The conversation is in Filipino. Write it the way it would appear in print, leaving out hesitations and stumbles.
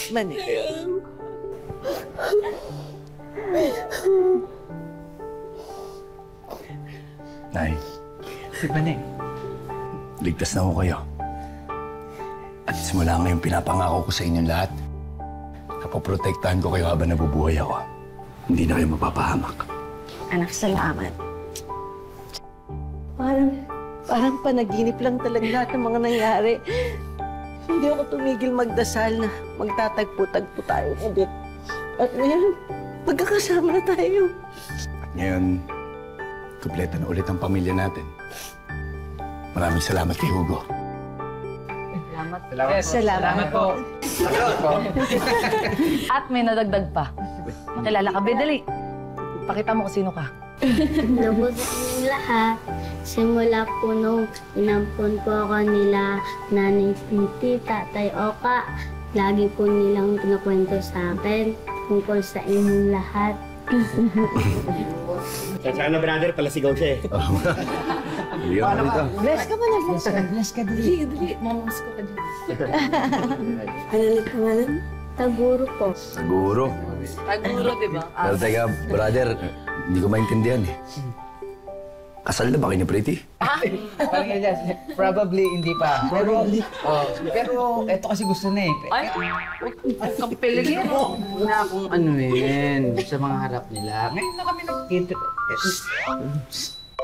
congressman eh. Nay. Si Baneng. Ligtas na ako kayo. At simula ngayon, pinapangako ko sa inyong lahat. Kapoprotektahan ko kayo habang nabubuhay ako. Hindi na kayo mapapahamak. Anak, salamat. Parang panaginip lang talaga lahat ng mga nangyari. Hindi ako tumigil magdasal na magtatagpo-tagpo tayo ulit. At ngayon, magkakasama na tayo. At ngayon, kumpleto na ulit ang pamilya natin. Maraming salamat kay Hugo. Salamat po. At may nadagdag pa. Makilala ka, Bedali. Pakita mo kung sino ka. Lubos ng lahat. Simula po nung inampon po ako nila Nanay Titi, Tatay Oka. Lagi po nilang kinukwento sa akin tungkol sa inyong lahat. Sana brother, palasigaw siya eh. Hindi ako dito. Bless ka ba na? Bless ka. Dali. Mamas ko ka dyan. Ano ulit pangalan? Taguro po. Siguro. Taguro, di ba? Pero teka, brother, hindi ko maintindihan eh. Kasal na ba kayo ni Pretty? Parang ganyan. Probably hindi pa. Pero eto kasi gusto na eh. Ay, huwag kang piligin. Na akong ano sa mga harap nila. Ngayon na kami nagkita.